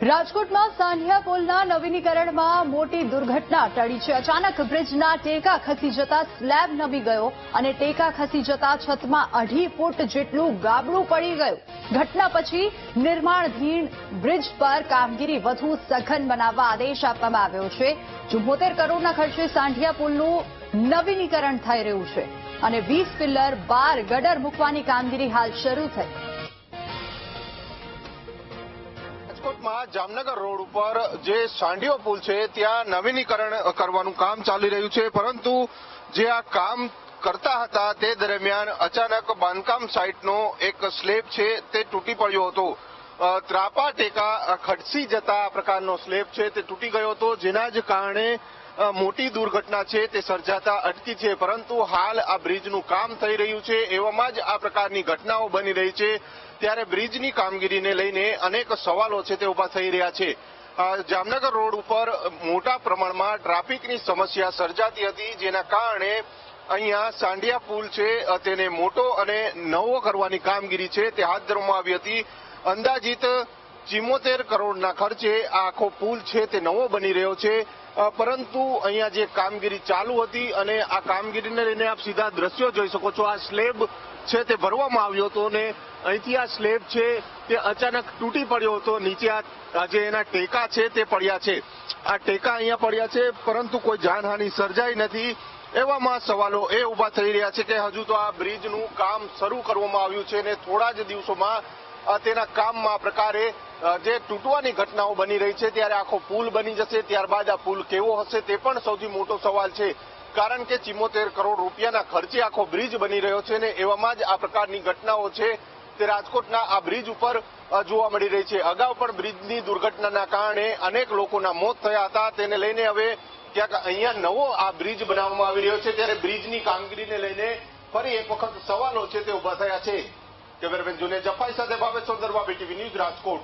રાજકોટમાં સાંઢિયા પુલના નવીનીકરણમાં મોટી દુર્ઘટના ટળી છે। અચાનક બ્રિજના ટેકા ખસી જતા સ્લેબ નમી ગયો અને ટેકા ખસી જતા છતમાં 2.5 ફૂટ જેટલું ગાબડું પડી ગયું। ઘટના પછી નિર્માણાધીન બ્રિજ પર કામગીરી વધુ સઘન બનાવવા આદેશ આપવામાં આવ્યો છે। 74 કરોડના ખર્ચે સાંઢિયા પુલનું નવીનીકરણ થઈ રહ્યું છે અને 20 પિલ્લર 12 ગટર મૂકવાની કામગીરી હાલ શરૂ થઈ। રાજકોટમાં જામનગર રોડ ઉપર જે સાંઢિયો પુલ છે ત્યાં નવીનીકરણ કરવાનું કામ ચાલી રહ્યું છે, પરંતુ જે આ કામ કરતા હતા તે દરમિયાન અચાનક બાંધકામ સાઇટનો એક સ્લેબ છે તે તૂટી પડ્યો હતો। ત્રાપા ટેકા ખડસી જતા આ પ્રકારનો સ્લેબ છે તે તૂટી ગયો હતો, જેના જ કારણે મોટી દુર્ઘટના છે તે સર્જાતા અટકી છે। પરંતુ હાલ આ બ્રિજનું કામ થઈ રહ્યું છે, એવામાં જ આ પ્રકારની ઘટનાઓ બની રહી છે। ત્યારે બ્રિજની કામગીરીને લઈને અનેક સવાલો છે તે ઉભા થઈ રહ્યા છે। જામનગર રોડ ઉપર મોટા પ્રમાણમાં ટ્રાફિકની સમસ્યા સર્જાતી હતી, જેના કારણે અહીંયા સાંઢિયા પુલ છે તેને મોટો અને નવો કરવાની કામગીરી છે તે હાથ ધરવામાં આવી હતી। અંદાજિત 74 કરોડના ખર્ચે આ આખો પુલ છે તે નવો બની રહ્યો છે, પરંતુ અહીંયા જે કામગીરી ચાલુ હતી અને આ કામગીરીને લઈને આપ સીધા દ્રશ્યો જોઈ શકો છો। આ સ્લેબ છે તે ભરવામાં આવ્યો હતો અને અહીંથી આ સ્લેબ છે તે અચાનક તૂટી પડ્યો હતો। નીચે આ જે એના ટેકા છે તે પડ્યા છે, આ ટેકા અહીંયા પડ્યા છે, પરંતુ કોઈ જાનહાનિ સર્જાઈ નથી। એવામાં સવાલો એ ઉભા થઈ રહ્યા છે કે હજુ તો આ બ્રિજનું કામ શરૂ કરવામાં આવ્યું છે અને થોડા જ દિવસોમાં તેના કામમાં આ પ્રકારે જે તૂટવાની ઘટનાઓ બની રહી છે, ત્યારે આખો પુલ બની જશે। ત્યારબાદ આ પુલ કેવો હશે તે પણ સૌથી મોટો સવાલ છે, કારણ કે 74 કરોડ રૂપિયાના ખર્ચે આખો બ્રિજ બની રહ્યો છે ને એવામાં જ આ પ્રકારની ઘટનાઓ છે તે રાજકોટના આ બ્રિજ ઉપર જોવા મળી રહી છે। અગાઉ પણ બ્રિજની દુર્ઘટનાના કારણે અનેક લોકોના મોત થયા હતા, તેને લઈને હવે ક્યાંક અહીંયા નવો આ બ્રિજ બનાવવામાં આવી રહ્યો છે, ત્યારે બ્રિજની કામગીરીને લઈને ફરી એક વખત સવાલો છે તે ઉભા થયા છે। કેમેરામેન જુનેદ જફાઈ સાથે ભાવેશ સોંદરવા, BTV ન્યૂઝ, રાજકોટ।